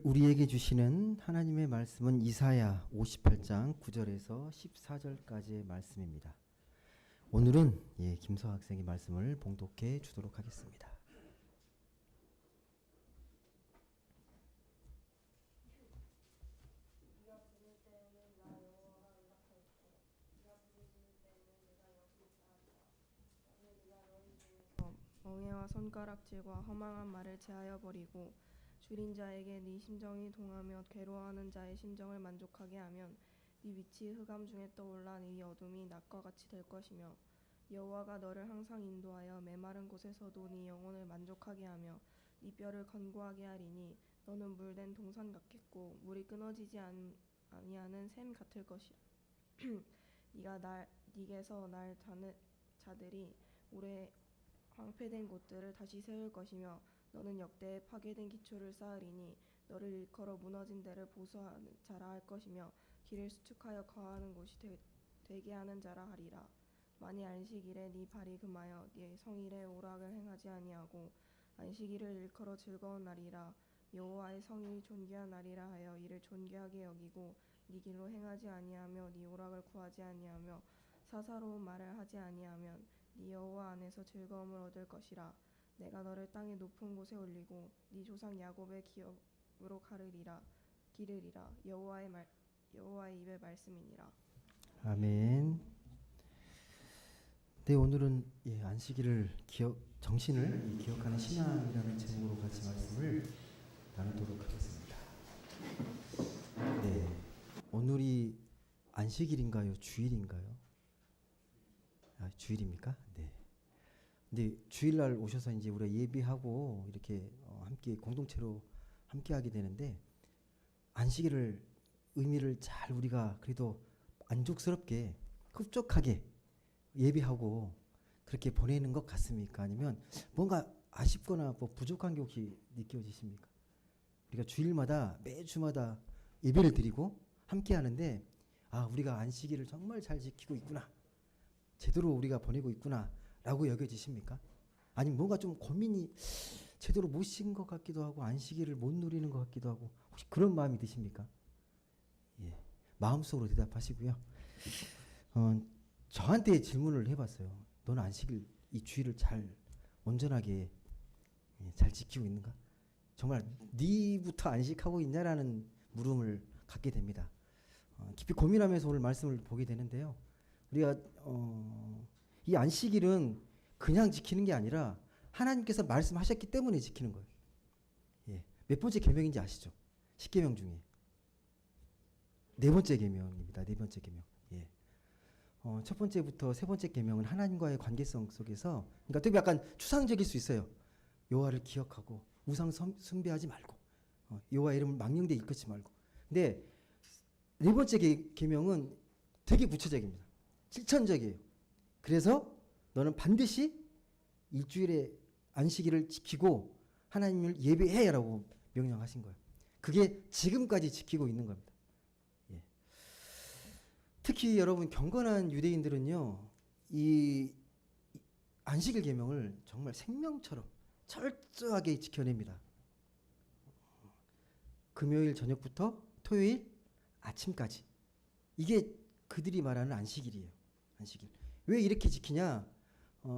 우리에게 주시는 하나님의 말씀은 이사야 58장 9절에서 14절까지의 말씀입니다. 오늘은 김서 학생의 말씀을 봉독해 주도록 하겠습니다. 멍에와 손가락질과 허망한 말을 제하여 버리고 줄인 자에게 네 심정이 동하며 괴로워하는 자의 심정을 만족하게 하면 네 빛이 흑암 중에 떠올라 네 어둠이 낮과 같이 될 것이며 여호와가 너를 항상 인도하여 메마른 곳에서도 네 영혼을 만족하게 하며 네 뼈를 건고하게 하리니 너는 물된 동산 같겠고 물이 끊어지지 아니하는 샘 같을 것이라. 네게서 날 자들이 오래 황폐된 곳들을 다시 세울 것이며 너는 역대에 파괴된 기초를 쌓으리니 너를 일컬어 무너진 데를 보수하는 자라 할 것이며 길을 수축하여 거하는 곳이 되게 하는 자라 하리라. 만일 안식일에 네 발이 금하여 네 성일에 오락을 행하지 아니하고 안식일을 일컬어 즐거운 날이라 여호와의 성일이 존귀한 날이라 하여 이를 존귀하게 여기고 네 길로 행하지 아니하며 네 오락을 구하지 아니하며 사사로운 말을 하지 아니하면 네 여호와 안에서 즐거움을 얻을 것이라. 내가 너를 땅의 높은 곳에 올리고 네 조상 야곱의 기업으로 기르리라. 여호와의 입의 말씀이니라. 아멘. 네, 오늘은 안식일을 정신을 기억하는 신앙이라는 제목으로 같이 말씀을 나누도록 하겠습니다. 네, 오늘이 안식일인가요? 주일인가요? 주일입니까? 네. 근데 주일날 오셔서 이제 우리가 예배하고 이렇게 함께 공동체로 함께 하게 되는데 안식일을 의미를 잘 우리가 그래도 만족스럽게 흡족하게 예배하고 그렇게 보내는 것 같습니까? 아니면 뭔가 아쉽거나 뭐 부족한 게 혹시 느껴지십니까? 우리가 주일마다 매주마다 예배를 드리고 함께 하는데 우리가 안식일을 정말 잘 지키고 있구나, 제대로 우리가 보내고 있구나 라고 여겨지십니까? 아니면 뭔가 좀 고민이 제대로 못 쉰 것 같기도 하고 안식일을 못 누리는 것 같기도 하고, 혹시 그런 마음이 드십니까? 마음속으로 대답하시고요. 저한테 질문을 해봤어요. 너는 안식일 이 주일을 잘 온전하게 잘 지키고 있는가? 정말 네부터 안식하고 있냐라는 물음을 갖게 됩니다. 깊이 고민하면서 오늘 말씀을 보게 되는데요. 우리가 이 안식일은 그냥 지키는 게 아니라 하나님께서 말씀하셨기 때문에 지키는 거예요. 몇 번째 계명인지 아시죠? 10계명 중에 네 번째 계명입니다. 네 번째 계명. 첫 번째부터 세 번째 계명은 하나님과의 관계성 속에서, 그러니까 되게 약간 추상적일 수 있어요. 여호와를 기억하고 우상 숭배하지 말고 여호와 이름을 망령되이 일컫지 말고. 근데 네 번째 계명은 되게 구체적입니다. 실천적이에요. 그래서 너는 반드시 일주일의 안식일을 지키고 하나님을 예배해라고 명령하신 거예요. 그게 지금까지 지키고 있는 겁니다. 특히 여러분 경건한 유대인들은요, 이 안식일 계명을 정말 생명처럼 철저하게 지켜냅니다. 금요일 저녁부터 토요일 아침까지, 이게 그들이 말하는 안식일이에요. 안식일. 왜 이렇게 지키냐?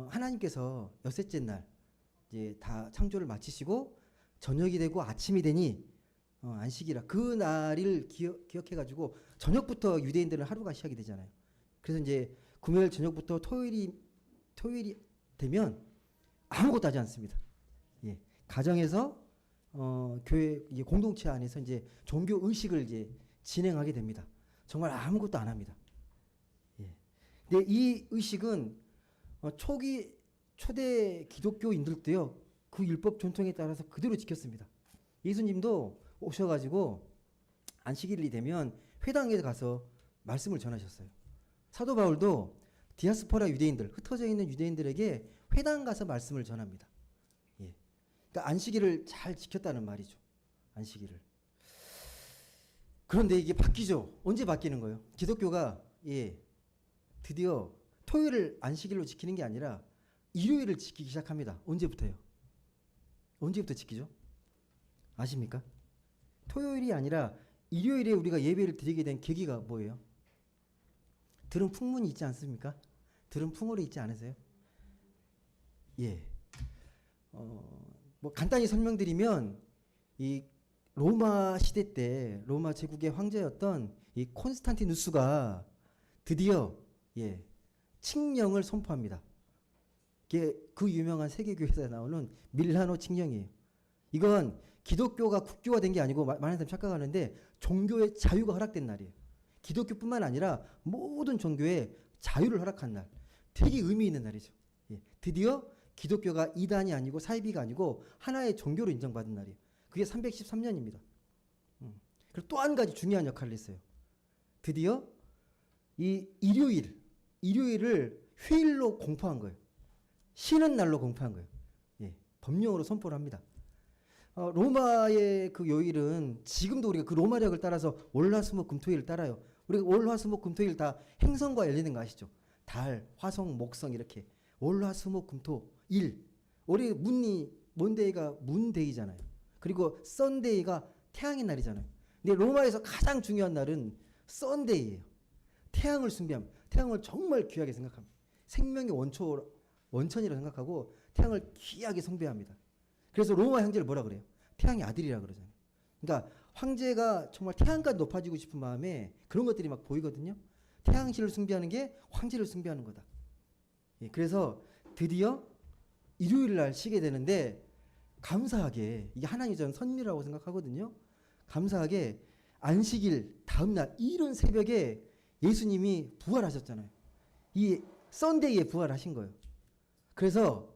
하나님께서 여섯째 날 이제 다 창조를 마치시고 저녁이 되고 아침이 되니 안식이라 그 날을 기억해가지고 저녁부터 유대인들은 하루가 시작이 되잖아요. 그래서 이제 금요일 저녁부터 토요일이 되면 아무것도 하지 않습니다. 가정에서 교회 이제 공동체 안에서 이제 종교 의식을 이제 진행하게 됩니다. 정말 아무것도 안 합니다. 근데 이 의식은 초대 기독교인들도요, 그 율법 전통에 따라서 그대로 지켰습니다. 예수님도 오셔가지고 안식일이 되면 회당에 가서 말씀을 전하셨어요. 사도 바울도 디아스포라 유대인들, 흩어져 있는 유대인들에게 회당 가서 말씀을 전합니다. 그러니까 안식일을 잘 지켰다는 말이죠. 안식일을. 그런데 이게 바뀌죠. 언제 바뀌는 거예요? 기독교가 드디어 토요일을 안식일로 지키는 게 아니라 일요일을 지키기 시작합니다. 언제부터요? 언제부터 지키죠? 아십니까? 토요일이 아니라 일요일에 우리가 예배를 드리게 된 계기가 뭐예요? 들은 풍문이 있지 않습니까? 들은 풍월이 있지 않으세요? 예. 뭐 간단히 설명드리면 이 로마 시대 때 로마 제국의 황제였던 이 콘스탄티누스가 드디어 칙령을 선포합니다. 그 유명한 세계교회에서 나오는 밀라노 칙령이에요. 이건 기독교가 국교가 된 게 아니고 많은 사람이 착각하는데 종교의 자유가 허락된 날이에요. 기독교뿐만 아니라 모든 종교에 자유를 허락한 날. 되게 의미 있는 날이죠. 드디어 기독교가 이단이 아니고 사이비가 아니고 하나의 종교로 인정받은 날이에요. 그게 313년입니다. 그리고 또 한 가지 중요한 역할을 했어요. 드디어 이 일요일을 휴일로 공포한 거예요. 쉬는 날로 공포한 거예요. 법령으로 선포를 합니다. 로마의 그 요일은 지금도 우리가 그 로마력을 따라서 월화수목금토일을 따라요. 우리가 월화수목금토일 다 행성과 열리는 거 아시죠? 달, 화성, 목성 이렇게 월화수목금토일. 우리 먼데이가 문데이잖아요. 그리고 썬데이가 태양의 날이잖아요. 근데 로마에서 가장 중요한 날은 썬데이예요. 태양을 숭배합니다. 태양을 정말 귀하게 생각합니다. 생명의 원천이라고 생각하고 태양을 귀하게 숭배합니다. 그래서 로마 황제를 뭐라 그래요? 태양의 아들이라 그러잖아요. 그러니까 황제가 정말 태양까지 높아지고 싶은 마음에 그런 것들이 막 보이거든요. 태양신을 숭배하는 게 황제를 숭배하는 거다. 그래서 드디어 일요일 날 쉬게 되는데 감사하게 이게 하나님의 저는 선미라고 생각하거든요. 감사하게 안식일 다음 날 이른 새벽에 예수님이 부활하셨잖아요. 이 썬데이에 부활하신 거예요. 그래서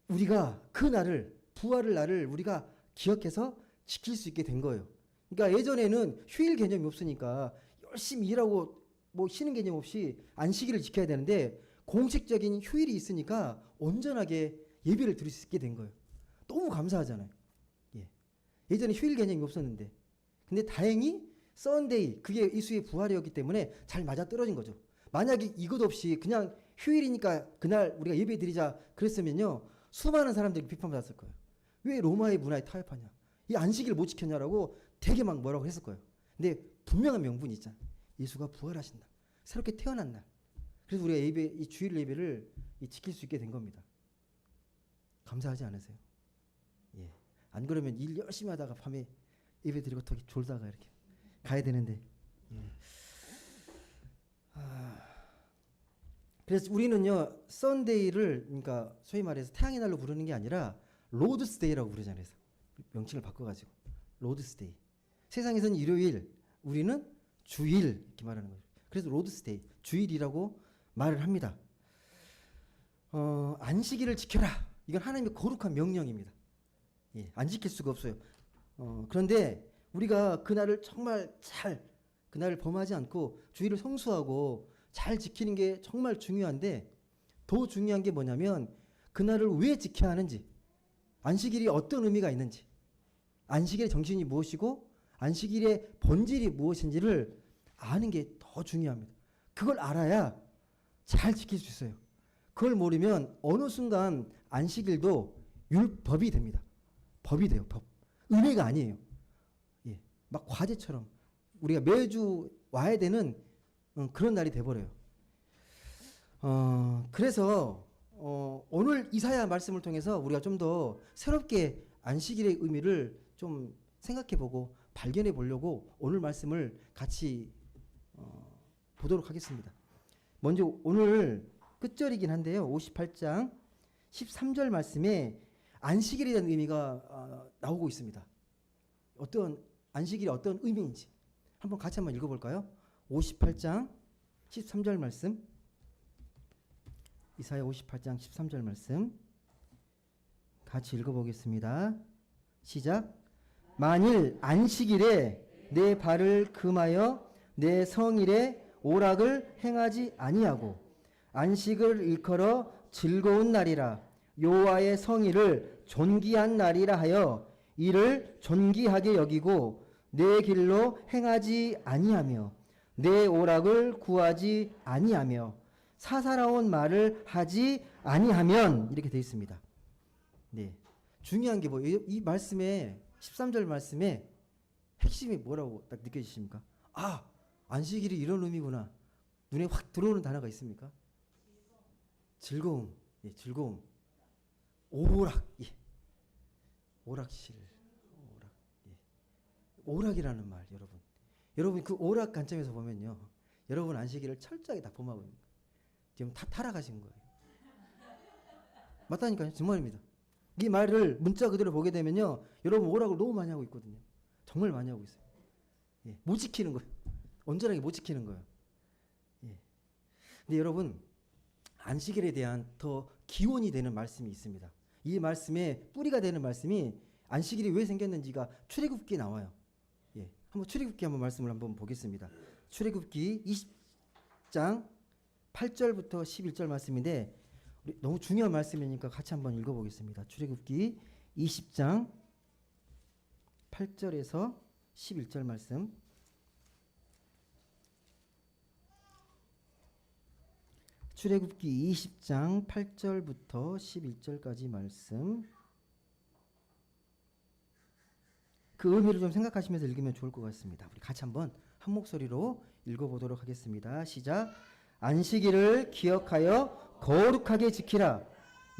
우리가 그 날을 부활을 날을 우리가 기억해서 지킬 수 있게 된 거예요. 그러니까 예전에는 휴일 개념이 없으니까 열심히 일하고 뭐 쉬는 개념 없이 안식일을 지켜야 되는데 공식적인 휴일이 있으니까 온전하게 예배를 드릴 수 있게 된 거예요. 너무 감사하잖아요. 예전에 휴일 개념이 없었는데 근데 다행히 썬데이 그게 예수의 부활이었기 때문에 잘 맞아떨어진 거죠. 만약에 이것 없이 그냥 휴일이니까 그날 우리가 예배 드리자 그랬으면요 수많은 사람들이 비판받았을 거예요. 왜 로마의 문화에 타협하냐, 이 안식일 못 지켰냐라고 되게 막 뭐라고 했을 거예요. 근데 분명한 명분이 있잖아요. 예수가 부활하신다, 새롭게 태어난 날. 그래서 우리가 이 주일 예배를 지킬 수 있게 된 겁니다. 감사하지 않으세요? 안 그러면 일 열심히 하다가 밤에 예배 드리고 더 졸다가 이렇게 가야 되는데. 그래서 우리는요 썬데이를 그러니까 소위 말해서 태양의 날로 부르는 게 아니라 로드스데이라고 부르잖아요. 명칭을 바꿔가지고 로드스데이. 세상에서는 일요일, 우리는 주일 이렇게 말하는 거죠. 그래서 로드스데이, 주일이라고 말을 합니다. 안식일을 지켜라. 이건 하나님의 거룩한 명령입니다. 안 지킬 수가 없어요. 그런데 우리가 그날을 정말 그날을 범하지 않고 주일을 성수하고 잘 지키는 게 정말 중요한데 더 중요한 게 뭐냐면 그날을 왜 지켜야 하는지, 안식일이 어떤 의미가 있는지, 안식일의 정신이 무엇이고 안식일의 본질이 무엇인지를 아는 게 더 중요합니다. 그걸 알아야 잘 지킬 수 있어요. 그걸 모르면 어느 순간 안식일도 율법이 됩니다. 법이 돼요. 법. 은혜가 아니에요. 막 과제처럼 우리가 매주 와야 되는 그런 날이 돼버려요. 그래서 오늘 이사야 말씀을 통해서 우리가 좀 더 새롭게 안식일의 의미를 좀 생각해보고 발견해 보려고 오늘 말씀을 같이 보도록 하겠습니다. 먼저 오늘 끝절이긴 한데요. 58장 13절 말씀에 안식일에 대한 의미가 나오고 있습니다. 안식일이 어떤 의미인지 한번 같이 한번 읽어볼까요? 58장 13절 말씀, 이사야 58장 13절 말씀 같이 읽어보겠습니다. 시작. 만일 안식일에 내 발을 금하여 내 성일에 오락을 행하지 아니하고 안식을 일컬어 즐거운 날이라 여호와의 성일을 존귀한 날이라 하여 이를 존귀하게 여기고 내 길로 행하지 아니하며 내 오락을 구하지 아니하며 사사로운 말을 하지 아니하면 이렇게 되어 있습니다. 중요한 게 뭐예요? 이 말씀에 13절 말씀에 핵심이 뭐라고 딱 느껴지십니까? 아, 안식일이 이런 의미구나. 눈에 확 들어오는 단어가 있습니까? 즐거움, 예, 즐거움. 오락, 예, 오락실, 오락, 예, 오락이라는 말, 여러분. 여러분 그 오락 관점에서 보면요, 여러분 안식일을 철저하게 다 범하고 있는 거예요. 지금 다 타락하신 거예요. 맞다니까요, 정말입니다. 이 말을 문자 그대로 보게 되면요, 여러분 오락을 너무 많이 하고 있거든요. 정말 많이 하고 있어요. 예, 못 지키는 거예요. 온전하게 못 지키는 거예요. 예. 근데 여러분 안식일에 대한 더 기원이 되는 말씀이 있습니다. 이 말씀의 뿌리가 되는 말씀이 안식일이 왜 생겼는지가 출애굽기에 나와요. 예, 한번 출애굽기 한번 말씀을 한번 보겠습니다. 출애굽기 20장 8절부터 11절 말씀인데 너무 중요한 말씀이니까 같이 한번 읽어보겠습니다. 출애굽기 20장 8절에서 11절 말씀. 출애굽기 20장 8절부터 11절까지 말씀. 그 의미를 좀 생각하시면서 읽으면 좋을 것 같습니다. 우리 같이 한번 한 목소리로 읽어보도록 하겠습니다. 시작. 안식일을 기억하여 거룩하게 지키라.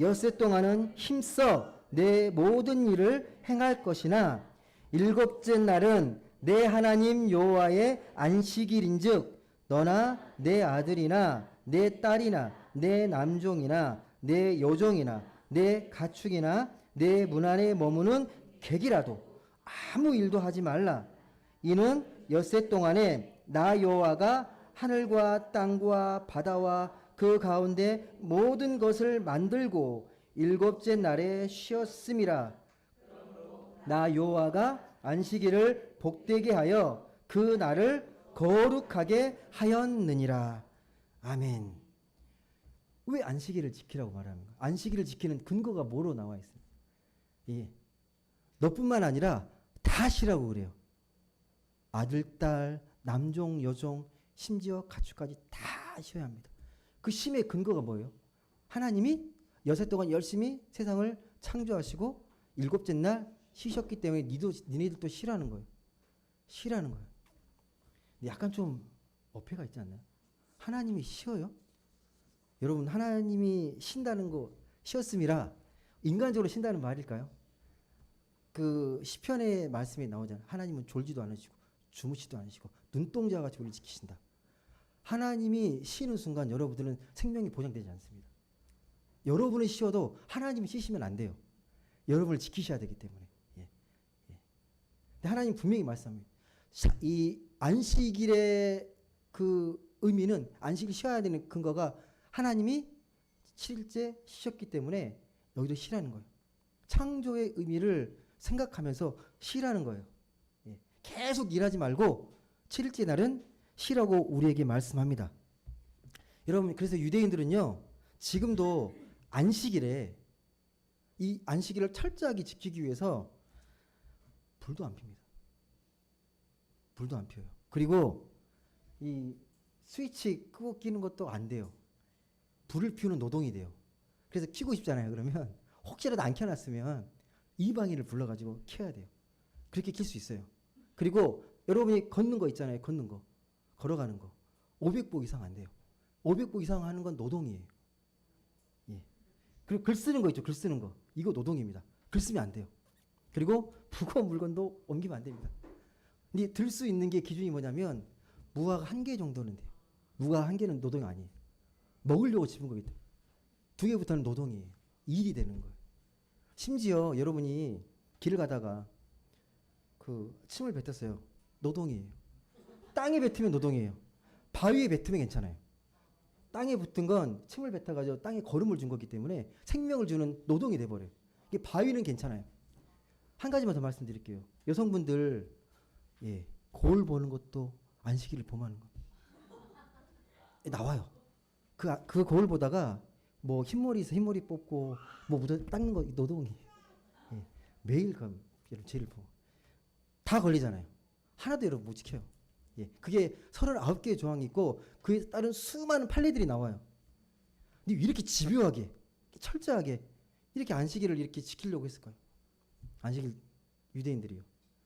엿새 동안은 힘써 내 모든 일을 행할 것이나 일곱째 날은 내 하나님 여호와의 안식일인즉 너나 내 아들이나 내 딸이나 내 남종이나 내 여종이나 내 가축이나 내 문 안에 머무는 객이라도 아무 일도 하지 말라. 이는 엿새 동안에 나 여호와가 하늘과 땅과 바다와 그 가운데 모든 것을 만들고 일곱째 날에 쉬었음이라. 나 여호와가 안식일을 복되게 하여 그 날을 거룩하게 하였느니라. 아멘. 왜 안식일을 지키라고 말합니까? 안식일을 지키는 근거가 뭐로 나와 있습니까? 예. 너뿐만 아니라 다 쉬라고 그래요. 아들, 딸, 남종, 여종, 심지어 가축까지 다 쉬어야 합니다. 그 쉼의 근거가 뭐예요? 하나님이 여세 동안 열심히 세상을 창조하시고 일곱째 날 쉬셨기 때문에 니네들도 쉬라는 거예요. 쉬라는 거예요. 약간 좀 어폐가 있지 않나요? 하나님이 쉬어요? 여러분 하나님이 쉰다는 거 쉬었음이라 인간적으로 쉰다는 말일까요? 그 시편의 말씀에 나오잖아요. 하나님은 졸지도 않으시고 주무시도 않으시고 눈동자 같이 우리를 지키신다. 하나님이 쉬는 순간 여러분들은 생명이 보장되지 않습니다. 여러분은 쉬어도 하나님이 쉬시면 안 돼요. 여러분을 지키셔야 되기 때문에. 예. 예. 근데 하나님 분명히 말씀합니다. 이 안식일의 그 의미는 안식일 쉬어야 되는 근거가 하나님이 7일째 쉬셨기 때문에 너희도 쉬라는 거예요. 창조의 의미를 생각하면서 쉬라는 거예요. 예. 계속 일하지 말고 7일째 날은 쉬라고 우리에게 말씀합니다. 여러분 그래서 유대인들은요 지금도 안식일에 이 안식일을 철저하게 지키기 위해서 불도 안 핍니다. 불도 안 펴요. 그리고 이 스위치 끄고 끼는 것도 안 돼요. 불을 피우는 노동이 돼요. 그래서 켜고 싶잖아요. 그러면 혹시라도 안 켜놨으면 이방인을 불러가지고 켜야 돼요. 그렇게 켤 수 있어요. 그리고 여러분이 걷는 거 있잖아요. 걷는 거. 걸어가는 거. 500보 이상 안 돼요. 500보 이상 하는 건 노동이에요. 예. 그리고 글 쓰는 거 있죠. 글 쓰는 거. 이거 노동입니다. 글 쓰면 안 돼요. 그리고 무거운 물건도 옮기면 안 됩니다. 근데 들 수 있는 게 기준이 뭐냐면 무화과 1개 정도는 돼요. 무화과 1개는 노동이 아니에요. 먹으려고 집은 거기 때문에 2개부터는 노동이에요. 일이 되는 거예요. 심지어 여러분이 길을 가다가 그 침을 뱉었어요. 노동이에요. 땅에 뱉으면 노동이에요. 바위에 뱉으면 괜찮아요. 땅에 붙은 건 침을 뱉어가지고 땅에 거름을 준 거기 때문에 생명을 주는 노동이 돼버려요. 이게 바위는 괜찮아요. 한 가지만 더 말씀드릴게요. 여성분들 예, 거울 보는 것도 안식일을 범하는 거 나와요. 그 거울 보다가 뭐 흰머리 있어 흰머리 뽑고 뭐 묻어 닦는 거 노동이에요. 예, 매일 여러분 죄를 보고 다 걸리잖아요. 하나도 여러분 못 지켜요. 예, 그게 39개의 조항이 있고 그에 따른 수많은 판례들이 나와요. 근데 이렇게 집요하게 철저하게 이렇게 안식일을 이렇게 지키려고 했을까요? 안식일 유대인들이요.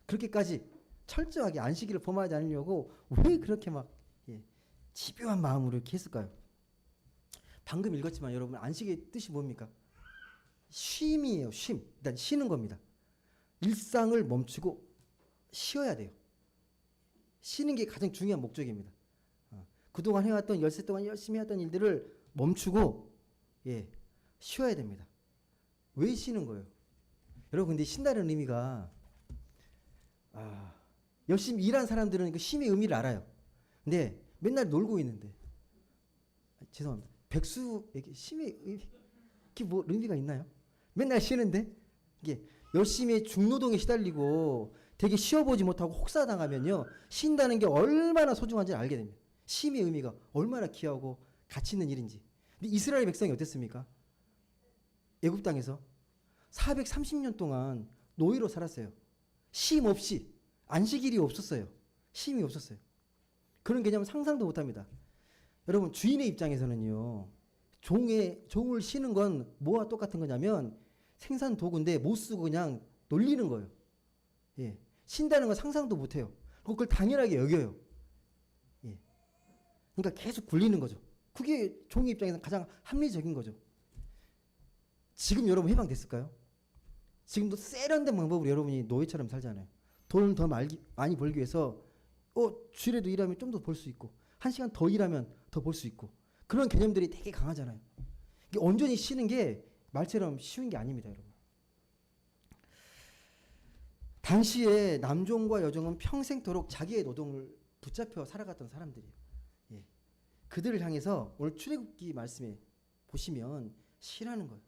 그렇게까지 철저하게 안식일을 범하지 않으려고 왜 그렇게 막 집요한 마음으로 이렇게 했을까요? 방금 읽었지만 여러분, 안식의 뜻이 뭡니까? 쉼이에요. 쉼. 일단 쉬는 겁니다. 일상을 멈추고 쉬어야 돼요. 쉬는 게 가장 중요한 목적입니다. 그동안 해왔던 열세 동안 열심히 했던 일들을 멈추고 쉬어야 됩니다. 왜 쉬는 거예요? 여러분, 근데 쉰다는 의미가 열심히 일한 사람들은 그 쉼의 의미를 알아요. 근데 맨날 놀고 있는데, 죄송합니다. 백수에게 쉼의 의미, 그게 뭐 의미가 있나요? 맨날 쉬는데 이게 열심히 중노동에 시달리고 되게 쉬어보지 못하고 혹사당하면요, 쉰다는 게 얼마나 소중한지 알게 됩니다. 쉼의 의미가 얼마나 귀하고 가치 있는 일인지. 근데 이스라엘 백성이 어땠습니까? 애굽 땅에서 430년 동안 노예로 살았어요. 쉼 없이. 안식일이 없었어요. 쉼이 없었어요. 그런 개념은 상상도 못합니다. 여러분, 주인의 입장에서는요, 종을 쉬는 건 뭐와 똑같은 거냐면 생산 도구인데 못 쓰고 그냥 놀리는 거예요. 쉰다는 건 상상도 못해요. 그걸 당연하게 여겨요. 그러니까 계속 굴리는 거죠. 그게 종의 입장에서 가장 합리적인 거죠. 지금 여러분 해방됐을까요? 지금도 세련된 방법으로 여러분이 노예처럼 살잖아요. 돈을 더 많이 벌기 위해서 주일에도 일하면 좀 더 벌 수 있고, 한 시간 더 일하면 더 벌 수 있고, 그런 개념들이 되게 강하잖아요. 이게 온전히 쉬는 게 말처럼 쉬운 게 아닙니다, 여러분. 당시에 남종과 여종은 평생토록 자기의 노동을 붙잡혀 살아갔던 사람들이에요. 그들을 향해서 오늘 출애굽기 말씀에 보시면 쉬라는 거예요.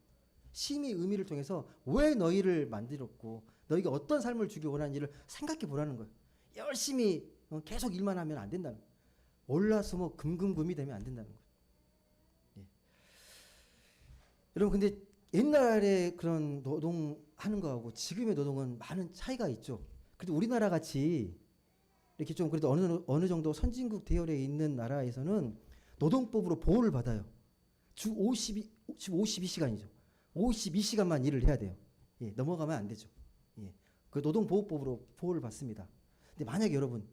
쉼의 의미를 통해서 왜 너희를 만들었고 너희가 어떤 삶을 주기 원하는지를 생각해 보라는 거예요. 열심히 계속 일만 하면 안 된다는 거예요. 올라서 금금금이 되면 안 된다는 거예요. 여러분, 근데 옛날에 그런 노동하는 거하고 지금의 노동은 많은 차이가 있죠. 그래도 우리나라 같이 이렇게 좀 그래도 어느 정도 선진국 대열에 있는 나라에서는 노동법으로 보호를 받아요. 주 52시간이죠. 52시간만 일을 해야 돼요. 넘어가면 안 되죠. 그 노동보호법으로 보호를 받습니다. 근데 만약에 여러분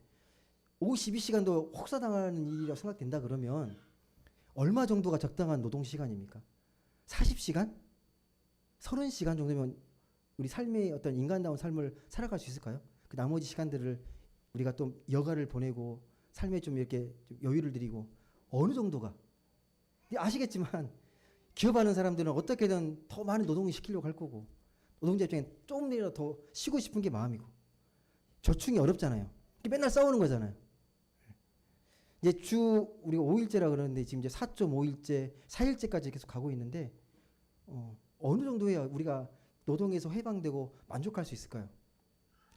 52시간도 혹사당하는 일이라고 생각된다 그러면 얼마 정도가 적당한 노동시간입니까? 40시간? 30시간 정도면 우리 삶의 어떤 인간다운 삶을 살아갈 수 있을까요? 그 나머지 시간들을 우리가 또 여가를 보내고 삶에 좀 이렇게 좀 여유를 드리고 어느 정도가. 근데 아시겠지만 기업하는 사람들은 어떻게든 더 많은 노동을 시키려고 할 거고, 노동자 입장에 조금이라도 더 쉬고 싶은 게 마음이고, 저축이 어렵잖아요. 맨날 싸우는 거잖아요. 이제 우리가 5일제라 그러는데 지금 이제 4.5일제, 4일제까지 계속 가고 있는데 어느 정도 해야 우리가 노동에서 해방되고 만족할 수 있을까요?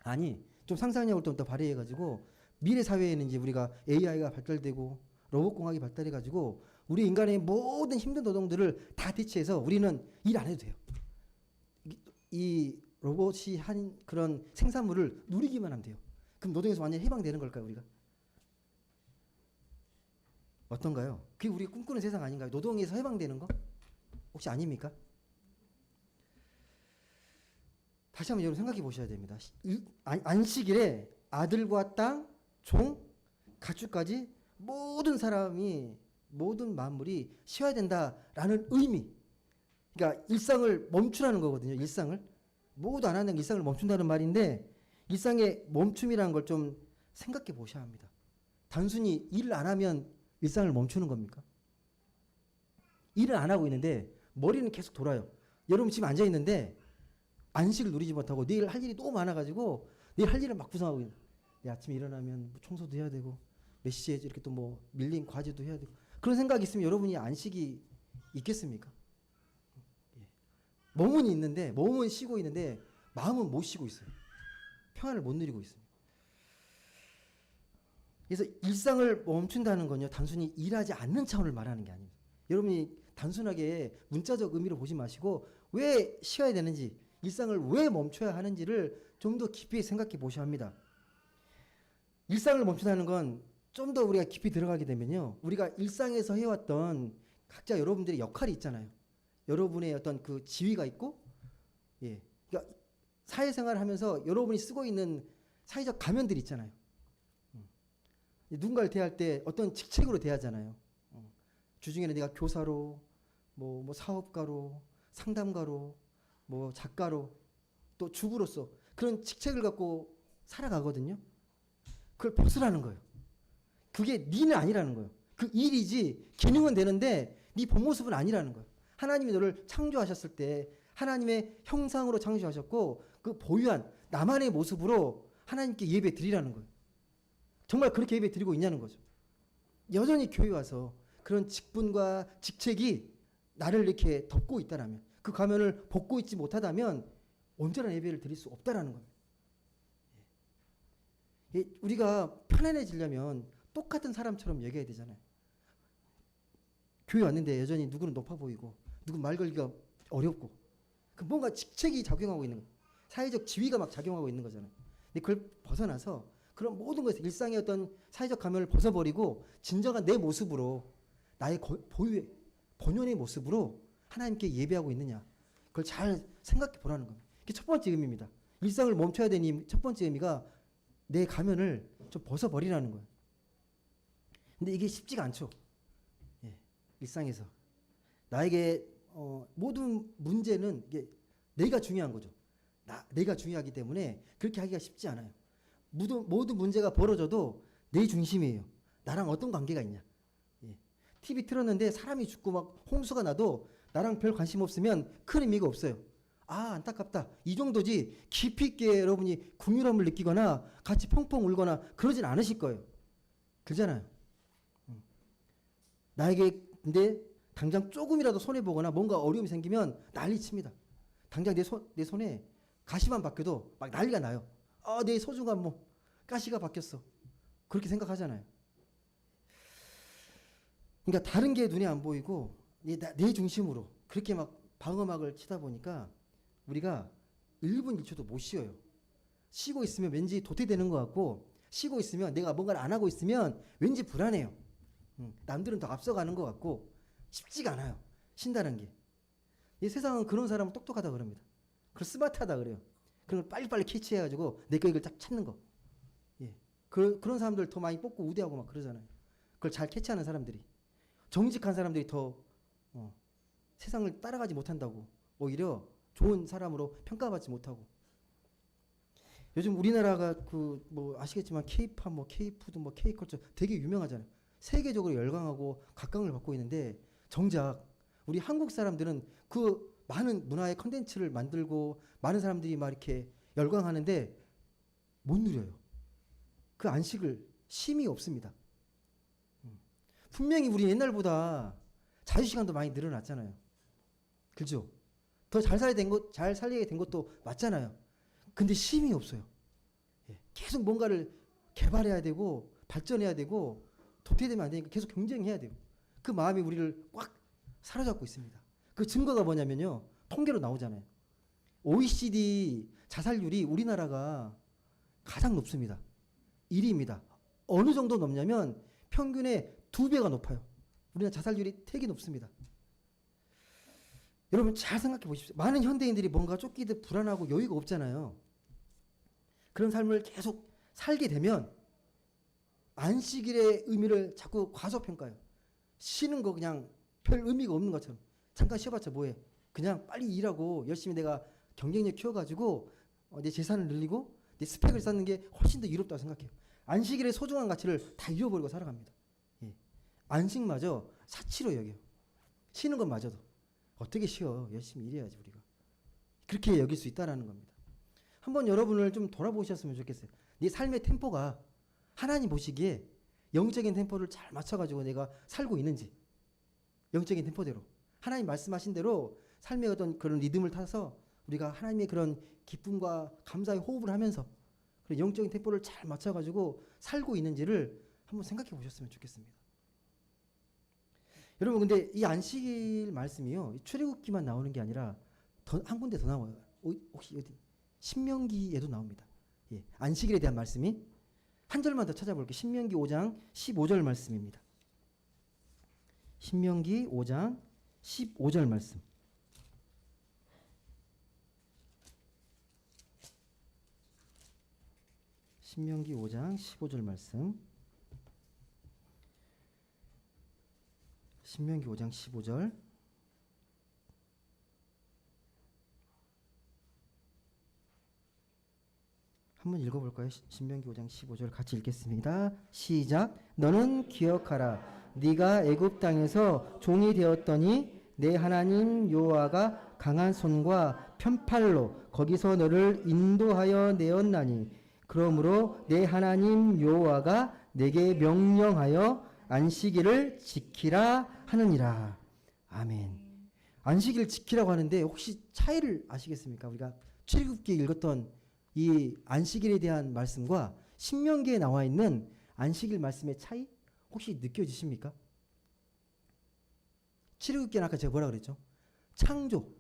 아니, 좀 상상력을 좀 더 발휘해가지고 미래 사회에는 이제 우리가 AI가 발달되고 로봇공학이 발달해가지고 우리 인간의 모든 힘든 노동들을 다 대체해서 우리는 일 안 해도 돼요. 이 로봇이 한 그런 생산물을 누리기만 하면 돼요. 그럼 노동에서 완전히 해방되는 걸까요, 우리가? 어떤가요? 그게 우리가 꿈꾸는 세상 아닌가요? 노동에서 해방되는 거? 혹시 아닙니까? 다시 한번 여러분 생각해 보셔야 됩니다. 안식일에 아들과 땅, 종, 가축까지 모든 사람이, 모든 만물이 쉬어야 된다라는 의미. 그러니까 일상을 멈추라는 거거든요. 일상을. 모두 안 하는 일상을 멈춘다는 말인데, 일상의 멈춤이라는 걸 좀 생각해 보셔야 합니다. 단순히 일을 안 하면 일상을 멈추는 겁니까? 일을 안 하고 있는데 머리는 계속 돌아요. 여러분 지금 앉아 있는데 안식을 누리지 못하고 내일 할 일이 너무 많아가지고 내일 할 일을 막 구성하고 있는. 내일 아침에 일어나면 뭐 청소도 해야 되고 몇 시에 이렇게 또 뭐 밀린 과제도 해야 되고, 그런 생각이 있으면 여러분이 안식이 있겠습니까? 몸은 있는데, 몸은 쉬고 있는데 마음은 못 쉬고 있어요. 평안을 못 누리고 있습니다. 그래서 일상을 멈춘다는 건요, 단순히 일하지 않는 차원을 말하는 게 아닙니다. 여러분이 단순하게 문자적 의미로 보지 마시고 왜 쉬어야 되는지, 일상을 왜 멈춰야 하는지를 좀 더 깊이 생각해 보셔야 합니다. 일상을 멈춘다는 건 좀 더 우리가 깊이 들어가게 되면요, 우리가 일상에서 해왔던 각자 여러분들의 역할이 있잖아요. 여러분의 어떤 그 지위가 있고, 그러니까 사회생활을 하면서 여러분이 쓰고 있는 사회적 가면들이 있잖아요. 누군가를 대할 때 어떤 직책으로 대하잖아요. 주중에는 내가 교사로, 뭐 사업가로, 상담가로, 뭐 작가로, 또 주부로서 그런 직책을 갖고 살아가거든요. 그걸 벗으라는 거예요. 그게 니는 아니라는 거예요. 그 일이지 기능은 되는데 네 본 모습은 아니라는 거예요. 하나님이 너를 창조하셨을 때 하나님의 형상으로 창조하셨고 그 보유한 나만의 모습으로 하나님께 예배 드리라는 거예요. 정말 그렇게 예배 드리고 있냐는 거죠. 여전히 교회 와서 그런 직분과 직책이 나를 이렇게 덮고 있다라면, 그 가면을 벗고 있지 못하다면 온전한 예배를 드릴 수 없다라는 겁니다. 우리가 편안해지려면 똑같은 사람처럼 얘기해야 되잖아요. 교회 왔는데 여전히 누구는 높아 보이고 누구 말 걸기가 어렵고 그 뭔가 직책이 작용하고 있는 거예요. 사회적 지위가 막 작용하고 있는 거잖아요. 근데 그걸 벗어나서 그런 모든 것에서 일상의 어떤 사회적 가면을 벗어버리고 진정한 내 모습으로 나의 보유의 본연의 모습으로 하나님께 예배하고 있느냐, 그걸 잘 생각해 보라는 겁니다. 이게 첫 번째 의미입니다. 일상을 멈춰야 되는 첫 번째 의미가 내 가면을 좀 벗어버리라는 거예요. 근데 이게 쉽지가 않죠. 예, 일상에서 나에게 모든 문제는 이게 내가 중요한 거죠. 내가 중요하기 때문에 그렇게 하기가 쉽지 않아요. 모든 문제가 벌어져도 내 중심이에요. 나랑 어떤 관계가 있냐. 예. TV 틀었는데 사람이 죽고 막 홍수가 나도 나랑 별 관심 없으면 큰 의미가 없어요. 아, 안타깝다. 이 정도지 깊이 있게 여러분이 긍휼함을 느끼거나 같이 펑펑 울거나 그러진 않으실 거예요. 그렇잖아요. 나에게 근데 당장 조금이라도 손해보거나 뭔가 어려움이 생기면 난리 칩니다. 당장 내 손에 가시만 박혀도 막 난리가 나요. 아, 내 소중한 뭐 가시가 박혔어. 그렇게 생각하잖아요. 그러니까 다른 게 눈에 안 보이고 내 중심으로 그렇게 막 방어막을 치다 보니까 우리가 1분 1초도 못 쉬어요. 쉬고 있으면 왠지 도태되는 것 같고 쉬고 있으면 내가 뭔가를 안 하고 있으면 왠지 불안해요. 남들은 더 앞서가는 것 같고 쉽지가 않아요. 쉰다는 게. 이 세상은 그런 사람은 똑똑하다 그럽니다. 그걸 스마트하다 그래요. 그런 걸 빨리빨리 캐치해가지고 내 거 이걸 딱 찾는 거. 예. 그런 사람들 더 많이 뽑고 우대하고 막 그러잖아요. 그걸 잘 캐치하는 사람들이. 정직한 사람들이 더 세상을 따라가지 못한다고. 오히려 좋은 사람으로 평가받지 못하고. 요즘 우리나라가 그 뭐 아시겠지만 K-팝, 뭐 K-푸드, 뭐 K-컬처 되게 유명하잖아요. 세계적으로 열광하고 각광을 받고 있는데 정작 우리 한국 사람들은 그 많은 문화의 컨텐츠를 만들고 많은 사람들이 막 이렇게 열광하는데 못 누려요. 그 안식을 쉼이 없습니다. 분명히 우리 옛날보다 자유시간도 많이 늘어났잖아요. 그죠? 더 잘 살게 된 것도 맞잖아요. 근데 쉼이 없어요. 예. 계속 뭔가를 개발해야 되고 발전해야 되고 도태되면 안 되니까 계속 경쟁해야 돼요. 그 마음이 우리를 꽉 사로잡고 있습니다. 그 증거가 뭐냐면요. 통계로 나오잖아요. OECD 자살률이 우리나라가 가장 높습니다. 1위입니다. 어느 정도 높냐면 평균의 2배가 높아요. 우리나라 자살률이 되게 높습니다. 여러분 잘 생각해 보십시오. 많은 현대인들이 뭔가 쫓기듯 불안하고 여유가 없잖아요. 그런 삶을 계속 살게 되면 안식일의 의미를 자꾸 과소평가해요. 쉬는 거 그냥 별 의미가 없는 것처럼. 잠깐 쉬어봤자 뭐해. 그냥 빨리 일하고 열심히 내가 경쟁력 키워가지고 내 재산을 늘리고 내 스펙을 쌓는 게 훨씬 더 이롭다고 생각해요. 안식일의 소중한 가치를 다 잃어버리고 살아갑니다. 예. 안식마저 사치로 여겨요. 쉬는 것마저도. 어떻게 쉬어. 열심히 일해야지 우리가. 그렇게 여길 수 있다는 겁니다. 한번 여러분을 좀 돌아보셨으면 좋겠어요. 네 삶의 템포가 하나님 보시기에 영적인 템포를 잘 맞춰가지고 내가 살고 있는지, 영적인 템포대로 하나님 말씀하신 대로 삶의 어떤 그런 리듬을 타서 우리가 하나님의 그런 기쁨과 감사의 호흡을 하면서 그런 영적인 템포를 잘 맞춰가지고 살고 있는지를 한번 생각해 보셨으면 좋겠습니다. 여러분 근데 이 안식일 말씀이요 출애굽기만 나오는 게 아니라 한 군데 더 나와요. 혹시 어디 신명기에도 나옵니다. 예, 안식일에 대한 말씀이 한 절만 더 찾아볼게요. 신명기 5장 15절 말씀입니다. 신명기 5장 15절 말씀. 신명기 5장 15절 말씀. 신명기 5장 15절. 한번 읽어볼까요? 신명기 5장 15절 같이 읽겠습니다. 시작. 너는 기억하라. 네가 애굽 땅에서 종이 되었더니 내 하나님 여호와가 강한 손과 편팔로 거기서 너를 인도하여 내었나니 그러므로 내 하나님 여호와가 내게 명령하여 안식일을 지키라 하느니라. 아멘. 안식일을 지키라고 하는데 혹시 차이를 아시겠습니까? 우리가 출애굽기에 읽었던 이 안식일에 대한 말씀과 신명기에 나와 있는 안식일 말씀의 차이 혹시 느껴지십니까? 출애굽기는 아까 제가 뭐라 그랬죠? 창조.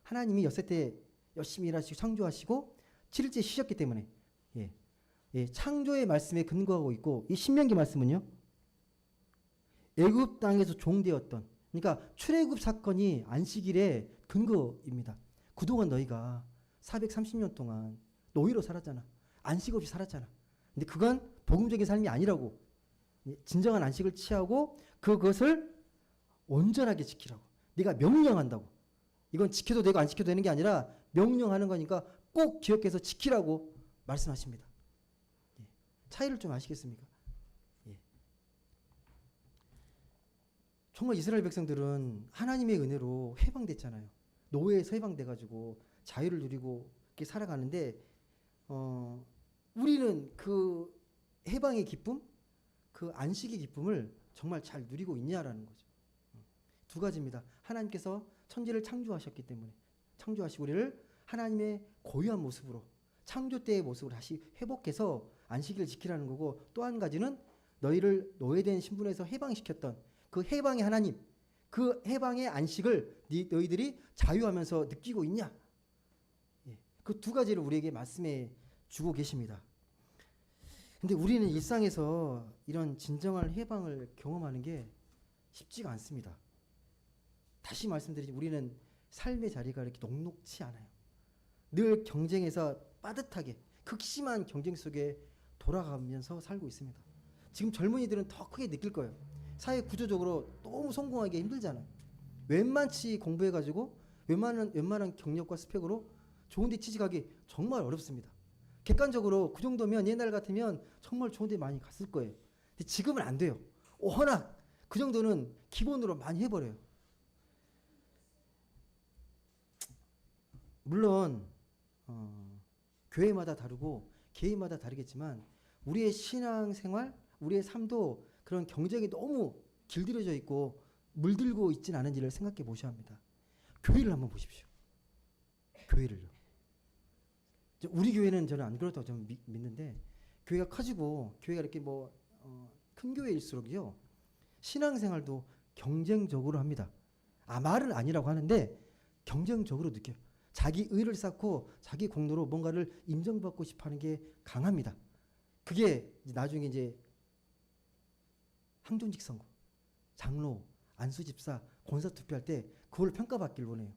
하나님이 엿새 때 열심히 일하시고 창조하시고 7일째 쉬셨기 때문에 창조의 말씀에 근거하고 있고, 이 신명기 말씀은요, 애굽 땅에서 종되었던, 그러니까 출애굽 사건이 안식일의 근거입니다. 그동안 너희가 430년 동안 노예로 살았잖아. 안식 없이 살았잖아. 근데 그건 복음적인 삶이 아니라고. 진정한 안식을 취하고 그것을 온전하게 지키라고. 네가 명령한다고. 이건 지켜도 되고 안 지켜도 되는 게 아니라 명령하는 거니까 꼭 기억해서 지키라고 말씀하십니다. 차이를 좀 아시겠습니까? 정말 이스라엘 백성들은 하나님의 은혜로 해방됐잖아요. 노예에서 해방돼가지고 자유를 누리고 이렇게 살아가는데 우리는 그 해방의 기쁨, 그 안식의 기쁨을 정말 잘 누리고 있냐라는 거죠. 두 가지입니다. 하나님께서 천지를 창조하셨기 때문에 창조하시고 우리를 하나님의 고유한 모습으로, 창조 때의 모습으로 다시 회복해서 안식일을 지키라는 거고, 또 한 가지는 너희를 노예된 신분에서 해방시켰던 그 해방의 하나님, 그 해방의 안식을 너희들이 자유하면서 느끼고 있냐? 그 두 가지를 우리에게 말씀해 주고 계십니다. 근데 우리는 일상에서 이런 진정한 해방을 경험하는 게 쉽지가 않습니다. 다시 말씀드리지만 우리는 삶의 자리가 이렇게 녹록치 않아요. 늘 경쟁에서 빠듯하게 극심한 경쟁 속에 돌아가면서 살고 있습니다. 지금 젊은이들은 더 크게 느낄 거예요. 사회 구조적으로 너무 성공하기 힘들잖아요. 웬만치 공부해가지고 웬만한 경력과 스펙으로 좋은 데 취직하기 정말 어렵습니다. 객관적으로 그 정도면 옛날 같으면 정말 좋은 데 많이 갔을 거예요. 근데 지금은 안 돼요. 워낙 그 정도는 기본으로 많이 해버려요. 물론 교회마다 다르고 개인마다 다르겠지만 우리의 신앙생활, 우리의 삶도 그런 경쟁이 너무 길들여져 있고 물들고 있진 않은지를 생각해 보셔야 합니다. 교회를 한번 보십시오. 교회를요. 우리 교회는 저는 안 그렇다고 저는 믿는데, 교회가 커지고 교회가 이렇게 큰 교회일수록요, 신앙생활도 경쟁적으로 합니다. 말은 아니라고 하는데 경쟁적으로 느껴요. 자기 의를 쌓고 자기 공로로 뭔가를 인정받고 싶어하는 게 강합니다. 그게 나중에 이제 항존직 선거, 장로, 안수집사, 권사 투표할 때 그걸 평가받길 원해요.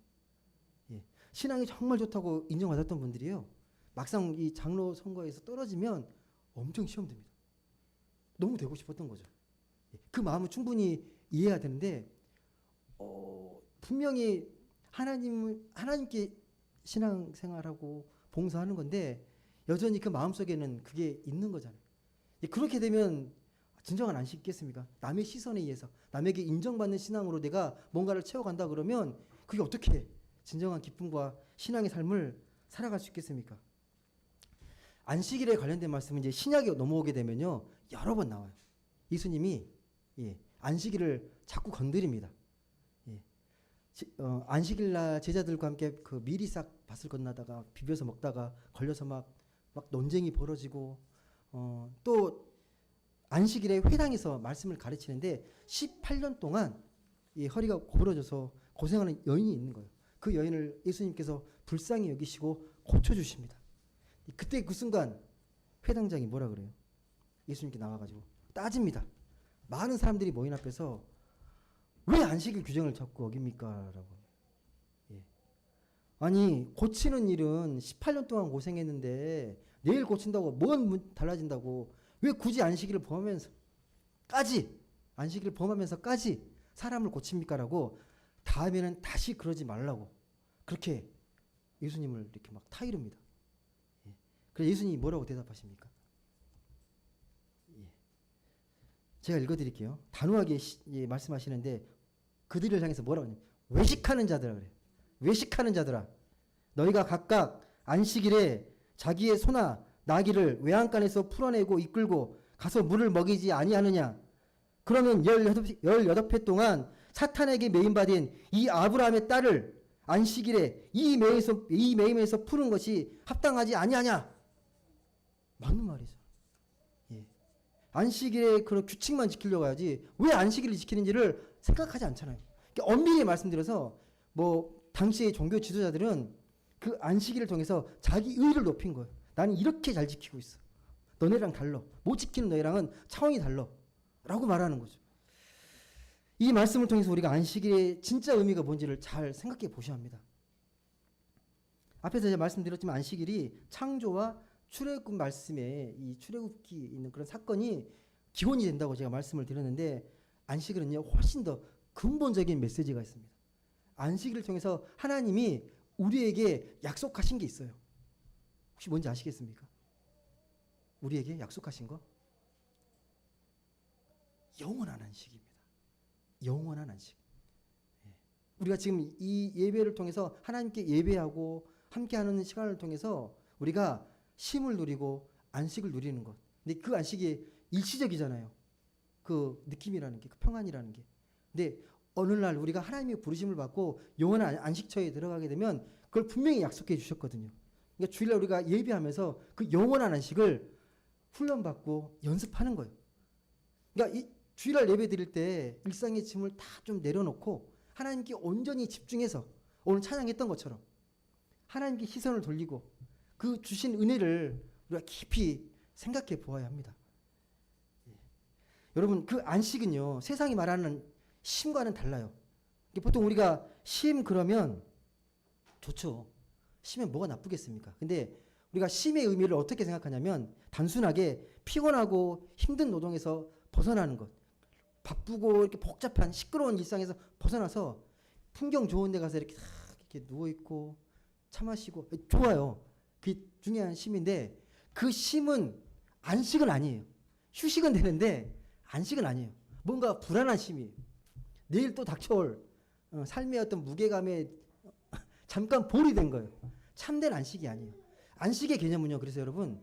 신앙이 정말 좋다고 인정받았던 분들이요, 막상 이 장로 선거에서 떨어지면 엄청 시험됩니다. 너무 되고 싶었던 거죠. 그 마음은 충분히 이해해야 되는데 분명히 하나님께 신앙생활하고 봉사하는 건데 여전히 그 마음속에는 그게 있는 거잖아요. 그렇게 되면 진정한 안식이 있겠습니까? 남의 시선에 의해서 남에게 인정받는 신앙으로 내가 뭔가를 채워간다 그러면 그게 어떻게 진정한 기쁨과 신앙의 삶을 살아갈 수 있겠습니까? 안식일에 관련된 말씀은 이제 신약에 넘어오게 되면요, 여러 번 나와요. 예수님이 안식일을 자꾸 건드립니다. 안식일날 제자들과 함께 그 미리싹 밭을 건너다가 비벼서 먹다가 걸려서 막 논쟁이 벌어지고, 또 안식일에 회당에서 말씀을 가르치는데 18년 동안 이 허리가 구부러져서 고생하는 여인이 있는 거예요. 그 여인을 예수님께서 불쌍히 여기시고 고쳐주십니다. 그때 그 순간 회당장이 뭐라 그래요? 예수님께 나와가지고 따집니다. 많은 사람들이 모인 앞에서 왜 안식일 규정을 자꾸 어깁니까? 라고. 아니 고치는 일은 18년 동안 고생했는데 내일 고친다고 뭔 달라진다고 왜 굳이 안식일을 범하면서까지 사람을 고칩니까라고 다음에는 다시 그러지 말라고 그렇게 예수님을 이렇게 막 타이릅니다. 예. 그래서 예수님이 뭐라고 대답하십니까? 예. 제가 읽어드릴게요. 단호하게 말씀하시는데 그들을 향해서 뭐라고 하냐면 외식하는 자들아 그래요. 외식하는 자들아 너희가 각각 안식일에 자기의 소나 나귀를 외양간에서 풀어내고 이끌고 가서 물을 먹이지 아니하느냐. 그러면 18회 동안 사탄에게 매임받은 이 아브라함의 딸을 안식일에 이 매임에서 푸는 것이 합당하지 아니하냐. 맞는 말이죠. 예. 안식일에 그런 규칙만 지키려고 하지 왜 안식일을 지키는지를 생각하지 않잖아요. 그러니까 엄밀히 말씀드려서 뭐 당시의 종교 지도자들은 그 안식일을 통해서 자기 의의를 높인 거예요. 나는 이렇게 잘 지키고 있어. 너네랑 달라. 못 지키는 너희랑은 차원이 달라. 라고 말하는 거죠. 이 말씀을 통해서 우리가 안식일의 진짜 의미가 뭔지를 잘 생각해 보셔야 합니다. 앞에서 제가 말씀드렸지만 안식일이 창조와 출애굽 말씀에 이 출애굽기 있는 그런 사건이 기본이 된다고 제가 말씀을 드렸는데 안식일은요 훨씬 더 근본적인 메시지가 있습니다. 안식일을 통해서 하나님이 우리에게 약속하신 게 있어요. 혹시 뭔지 아시겠습니까? 우리에게 약속하신 거? 영원한 안식입니다. 영원한 안식. 예. 우리가 지금 이 예배를 통해서 하나님께 예배하고 함께하는 시간을 통해서 우리가 쉼을 누리고 안식을 누리는 것. 근데 그 안식이 일시적이잖아요. 그 느낌이라는 게, 그 평안이라는 게. 근데 어느 날 우리가 하나님의 부르심을 받고 영원한 안식처에 들어가게 되면 그걸 분명히 약속해 주셨거든요. 그러니까 주일날 우리가 예배하면서 그 영원한 안식을 훈련받고 연습하는 거예요. 그러니까 이 주일날 예배 드릴 때 일상의 짐을 다 좀 내려놓고 하나님께 온전히 집중해서 오늘 찬양했던 것처럼 하나님께 시선을 돌리고 그 주신 은혜를 우리가 깊이 생각해 보아야 합니다. 예. 여러분 그 안식은요 세상이 말하는 쉼과는 달라요. 보통 우리가 쉼 그러면 좋죠. 쉬면 뭐가 나쁘겠습니까? 근데 우리가 쉼의 의미를 어떻게 생각하냐면 단순하게 피곤하고 힘든 노동에서 벗어나는 것. 바쁘고 이렇게 복잡한 시끄러운 일상에서 벗어나서 풍경 좋은 데 가서 이렇게 누워있고 차 마시고 좋아요. 그게 중요한 쉼인데 그 쉼은 안식은 아니에요. 휴식은 되는데 안식은 아니에요. 뭔가 불안한 쉼이에요. 내일 또 닥쳐올 삶의 어떤 무게감에 잠깐 볼이 된 거예요. 참된 안식이 아니에요. 안식의 개념은요. 그래서 여러분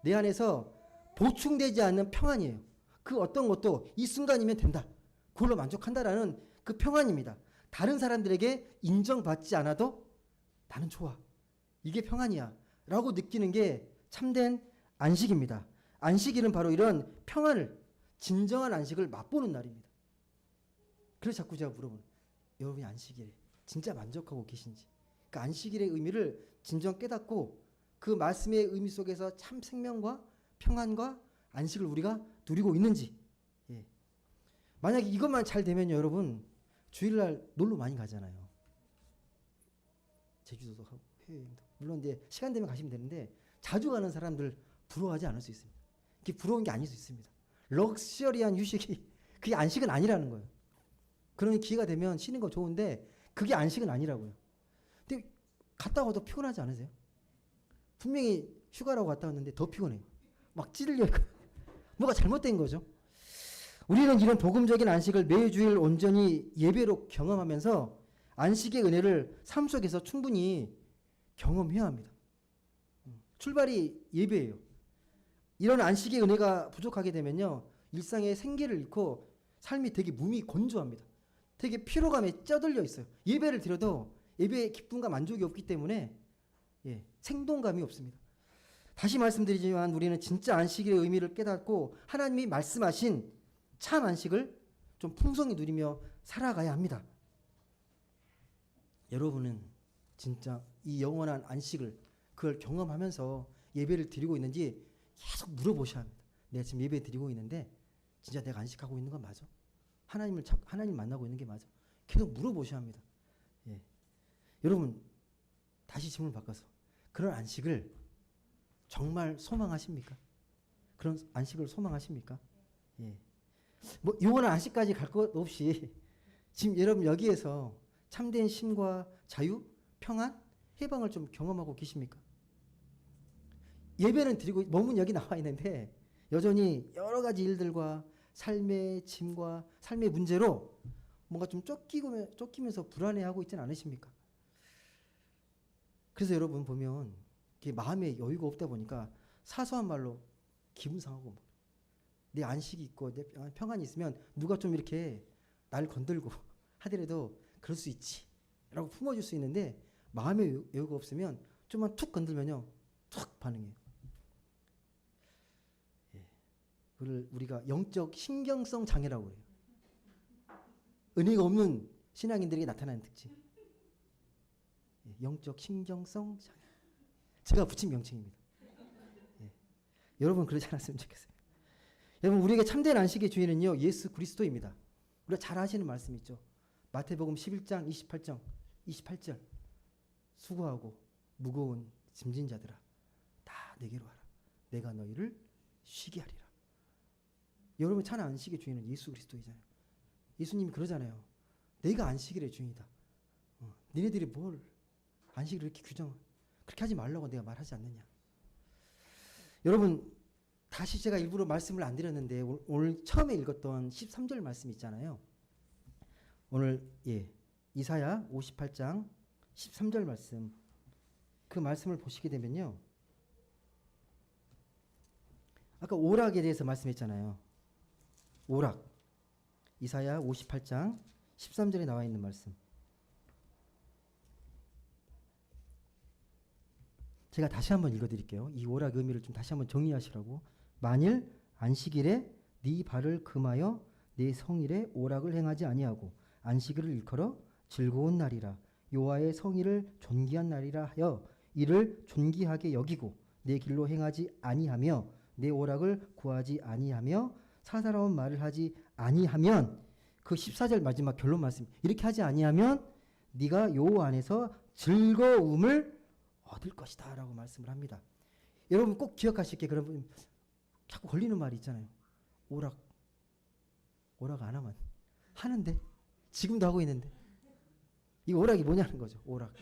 내 안에서 보충되지 않는 평안이에요. 그 어떤 것도 이 순간이면 된다. 그걸로 만족한다라는 그 평안입니다. 다른 사람들에게 인정받지 않아도 나는 좋아. 이게 평안이야. 라고 느끼는 게 참된 안식입니다. 안식일은 바로 이런 평안을 진정한 안식을 맛보는 날입니다. 그래서 자꾸 제가 물어보는 여러분이 안식일에 진짜 만족하고 계신지 그 안식일의 의미를 진정 깨닫고 그 말씀의 의미 속에서 참 생명과 평안과 안식을 우리가 누리고 있는지. 예. 만약에 이것만 잘 되면요 여러분 주일날 놀러 많이 가잖아요. 제주도도 가고 해외여행도 물론 이제 시간 되면 가시면 되는데 자주 가는 사람들 부러워하지 않을 수 있습니다. 그게 부러운 게 아닐 수 있습니다. 럭셔리한 휴식이 그게 안식은 아니라는 거예요. 그러니 기회가 되면 쉬는 거 좋은데 그게 안식은 아니라고요. 근데 갔다 와도 피곤하지 않으세요? 분명히 휴가라고 갔다 왔는데 더 피곤해요. 막 찌르려 뭐가 잘못된 거죠. 우리는 이런 복음적인 안식을 매주일 온전히 예배로 경험하면서 안식의 은혜를 삶 속에서 충분히 경험해야 합니다. 출발이 예배예요. 이런 안식의 은혜가 부족하게 되면요 일상의 생기를 잃고 삶이 되게 몸이 건조합니다. 되게 피로감에 쩌들려 있어요. 예배를 드려도 예배의 기쁨과 만족이 없기 때문에 생동감이 없습니다. 다시 말씀드리지만 우리는 진짜 안식일의 의미를 깨닫고 하나님이 말씀하신 참 안식을 좀 풍성히 누리며 살아가야 합니다. 여러분은 진짜 이 영원한 안식을 그걸 경험하면서 예배를 드리고 있는지 계속 물어보셔야 합니다. 내가 지금 예배 드리고 있는데 진짜 내가 안식하고 있는 건 맞아? 하나님 만나고 있는 게 맞아? 계속 물어보셔야 합니다. 예. 여러분 다시 질문 바꿔서 그런 안식을 정말 소망하십니까? 그런 안식을 소망하십니까? 예. 뭐 영원한 안식까지 갈 것 없이 지금 여러분 여기에서 참된 쉼과 자유, 평안, 해방을 좀 경험하고 계십니까? 예배는 드리고 몸은 여기 나와 있는데 여전히 여러 가지 일들과 삶의 짐과 삶의 문제로 뭔가 좀 쫓기면서 불안해하고 있지는 않으십니까? 그래서 여러분 보면 마음에 여유가 없다 보니까 사소한 말로 기분 상하고 내 안식이 있고 내 평안이 있으면 누가 좀 이렇게 날 건들고 하더라도 그럴 수 있지 라고 품어줄 수 있는데 마음에 여유가 없으면 좀만 툭 건들면요 툭 반응해요. 예. 그걸 우리가 영적 신경성 장애라고 그래요. 은혜가 없는 신앙인들에게 나타나는 특징. 예. 영적 신경성 장애. 제가 붙인 명칭입니다. 예. 여러분 그러지 않았으면 좋겠어요. 여러분 우리에게 참된 안식의 주인은요 예수 그리스도입니다. 우리가 잘 아시는 말씀 있죠. 마태복음 11장 28절 수고하고 무거운 짐진 자들아 다 내게로 와라. 내가 너희를 쉬게 하리라. 여러분 참 안식의 주인은 예수 그리스도이잖아요. 예수님이 그러잖아요. 내가 안식일의 주인이다. 니네들이 뭘 안식일을 이렇게 그렇게 하지 말라고 내가 말하지 않느냐. 여러분 다시 제가 일부러 말씀을 안 드렸는데 오늘 처음에 읽었던 13절 말씀 있잖아요. 오늘 이사야 58장 13절 말씀 그 말씀을 보시게 되면요. 아까 오락에 대해서 말씀했잖아요. 오락 이사야 58장 13절에 나와 있는 말씀 제가 다시 한번 읽어드릴게요. 이 오락 의미를 좀 다시 한번 정리하시라고. 만일 안식일에 네 발을 금하여 내 성일에 오락을 행하지 아니하고 안식일을 일컬어 즐거운 날이라 여호와의 성일을 존귀한 날이라 하여 이를 존귀하게 여기고 내 길로 행하지 아니하며 내 오락을 구하지 아니하며 사사로운 말을 하지 아니하면 그 14절 마지막 결론 말씀 이렇게 하지 아니하면 네가 여호와 안에서 즐거움을 얻을 것이다 라고 말씀을 합니다. 여러분 꼭 기억하실 게 그런 자꾸 걸리는 말이 있잖아요. 오락 안 하면 하는데 지금도 하고 있는데 이 오락이 뭐냐는 거죠. 오락.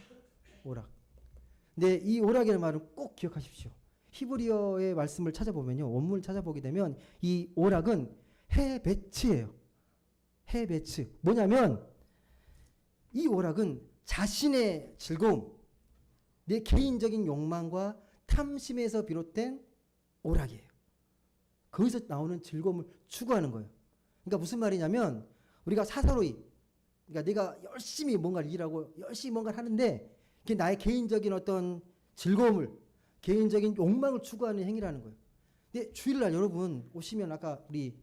근데 이 오락이라는 말은 꼭 기억하십시오. 히브리어의 말씀을 찾아보면요. 원문을 찾아보게 되면 이 오락은 해배츠예요. 해배츠. 뭐냐면 이 오락은 자신의 즐거움, 내 개인적인 욕망과 탐심에서 비롯된 오락이에요. 거기서 나오는 즐거움을 추구하는 거예요. 그러니까 무슨 말이냐면 우리가 사사로이 그러니까 내가 열심히 뭔가를 일하고 열심히 뭔가를 하는데 그게 나의 개인적인 어떤 즐거움을 개인적인 욕망을 추구하는 행위라는 거예요. 근데 주일날 여러분 오시면 아까 우리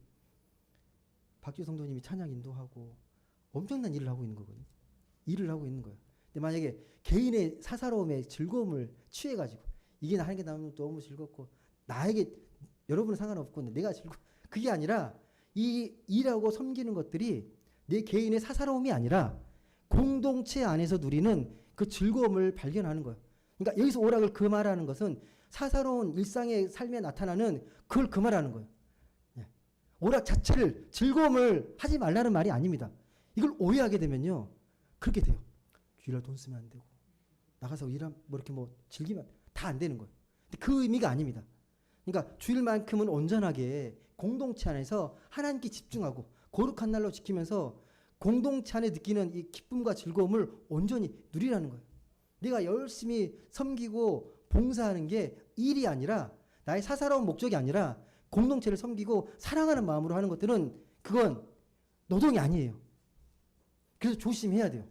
박주 성도님이 찬양 인도하고 엄청난 일을 하고 있는 거거든요. 일을 하고 있는 거예요. 근데 만약에 개인의 사사로움에 즐거움을 취해가지고 이게 하는 게 나오면 너무 즐겁고 나에게 여러분은 상관없고 내가 그게 아니라 이 일하고 섬기는 것들이 내 개인의 사사로움이 아니라 공동체 안에서 누리는 그 즐거움을 발견하는 거예요. 그러니까 여기서 오락을 금하라는 것은 사사로운 일상의 삶에 나타나는 그걸 금하라는 거예요. 오락 자체를 즐거움을 하지 말라는 말이 아닙니다. 이걸 오해하게 되면요. 그렇게 돼요. 주일날 돈 쓰면 안 되고 나가서 일하면 이렇게 즐기면 다 안 되는 거예요. 근데 그 의미가 아닙니다. 그러니까 주일만큼은 온전하게 공동체 안에서 하나님께 집중하고 거룩한 날로 지키면서 공동체 안에 느끼는 이 기쁨과 즐거움을 온전히 누리라는 거예요. 내가 열심히 섬기고 봉사하는 게 일이 아니라 나의 사사로운 목적이 아니라 공동체를 섬기고 사랑하는 마음으로 하는 것들은 그건 노동이 아니에요. 그래서 조심해야 돼요.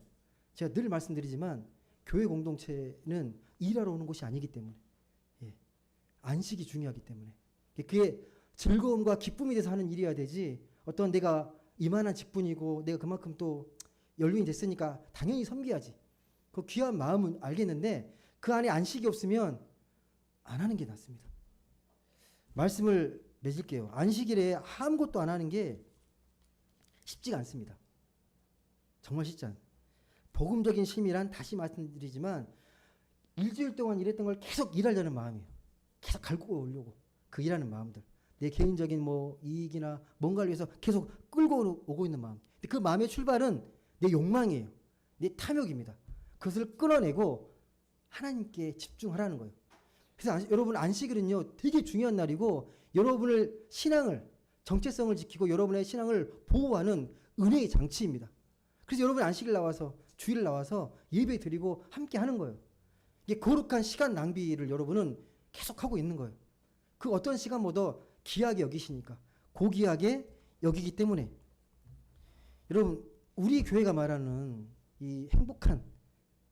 제가 늘 말씀드리지만 교회 공동체는 일하러 오는 곳이 아니기 때문에 안식이 중요하기 때문에 그게 즐거움과 기쁨이 돼서 하는 일이어야 되지 어떤 내가 이만한 직분이고 내가 그만큼 또 연륜이 됐으니까 당연히 섬겨야지. 그 귀한 마음은 알겠는데 그 안에 안식이 없으면 안 하는 게 낫습니다. 말씀을 맺을게요. 안식일에 아무것도 안 하는 게 쉽지가 않습니다. 정말 쉽지 않아요. 복음적인 쉼이란 다시 말씀드리지만 일주일 동안 일했던 걸 계속 일하려는 마음이에요. 계속 갈고 오려고 그 일하는 마음들, 내 개인적인 뭐 이익이나 뭔가를 위해서 계속 끌고 오고 있는 마음. 근데 그 마음의 출발은 내 욕망이에요. 내 탐욕입니다. 그것을 끊어내고 하나님께 집중하라는 거예요. 그래서 여러분 안식일은요 되게 중요한 날이고 여러분을 신앙을 정체성을 지키고 여러분의 신앙을 보호하는 은혜의 장치입니다. 그래서 여러분 안식일 나와서 주일 나와서 예배 드리고 함께 하는 거예요. 이게 거룩한 시간 낭비를 여러분은 계속하고 있는 거예요. 그 어떤 시간보다 귀하게 여기시니까 고귀하게 여기기 때문에 여러분 우리 교회가 말하는 이 행복한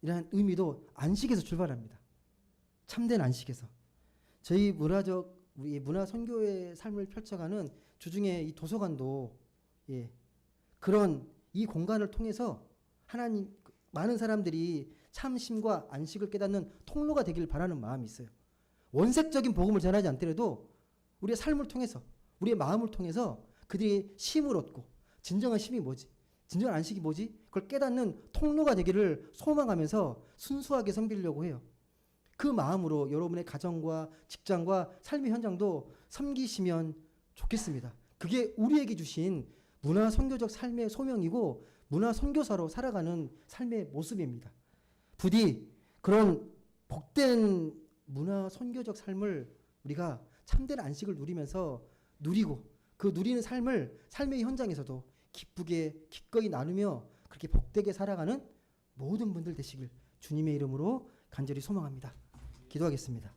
이라는 의미도 안식에서 출발합니다. 참된 안식에서. 저희 우리 문화 선교의 삶을 펼쳐가는 주중에 이 도서관도 그런 이 공간을 통해서 하나님 많은 사람들이 참심과 안식을 깨닫는 통로가 되길 바라는 마음이 있어요. 원색적인 복음을 전하지 않더라도 우리의 삶을 통해서 우리의 마음을 통해서 그들이 쉼을 얻고 진정한 쉼이 뭐지? 진정한 안식이 뭐지? 그걸 깨닫는 통로가 되기를 소망하면서 순수하게 섬기려고 해요. 그 마음으로 여러분의 가정과 직장과 삶의 현장도 섬기시면 좋겠습니다. 그게 우리에게 주신 문화 선교적 삶의 소명이고 문화 선교사로 살아가는 삶의 모습입니다. 부디 그런 복된 문화 선교적 삶을 우리가 참된 안식을 누리면서 누리고 그 누리는 삶의 현장에서도 기쁘게 기꺼이 나누며 그렇게 복되게 살아가는 모든 분들 되시길 주님의 이름으로 간절히 소망합니다. 기도하겠습니다.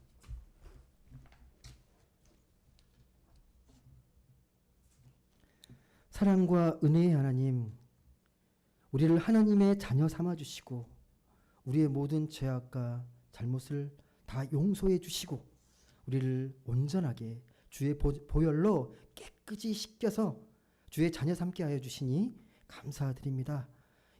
사랑과 은혜의 하나님, 우리를 하나님의 자녀 삼아 주시고 우리의 모든 죄악과 잘못을 다 용서해 주시고 우리를 온전하게 주의 보혈로 깨끗이 씻겨서 주의 자녀 삼게 하여 주시니 감사드립니다.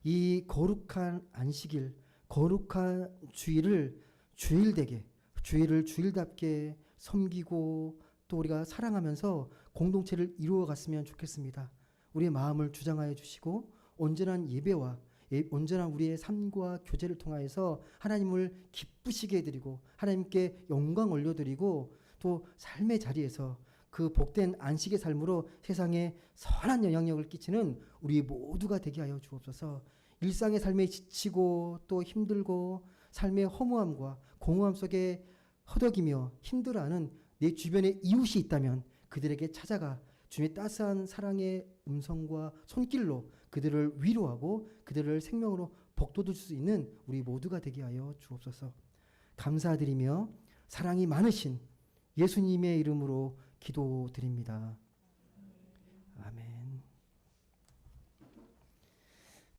이 거룩한 안식일, 거룩한 주일을 주일되게, 주일을 주일답게 섬기고 또 우리가 사랑하면서 공동체를 이루어 갔으면 좋겠습니다. 우리의 마음을 주장하여 주시고 온전한 예배와 온전한 우리의 삶과 교제를 통하여서 하나님을 기쁘시게 해드리고 하나님께 영광 올려드리고 또 삶의 자리에서 그 복된 안식의 삶으로 세상에 선한 영향력을 끼치는 우리 모두가 되게 하여 주옵소서. 일상의 삶에 지치고 또 힘들고 삶의 허무함과 공허함 속에 허덕이며 힘들어하는 내 주변에 이웃이 있다면 그들에게 찾아가 주님의 따스한 사랑의 음성과 손길로 그들을 위로하고 그들을 생명으로 복돋을 수 있는 우리 모두가 되게 하여 주옵소서. 감사드리며 사랑이 많으신 예수님의 이름으로 기도드립니다.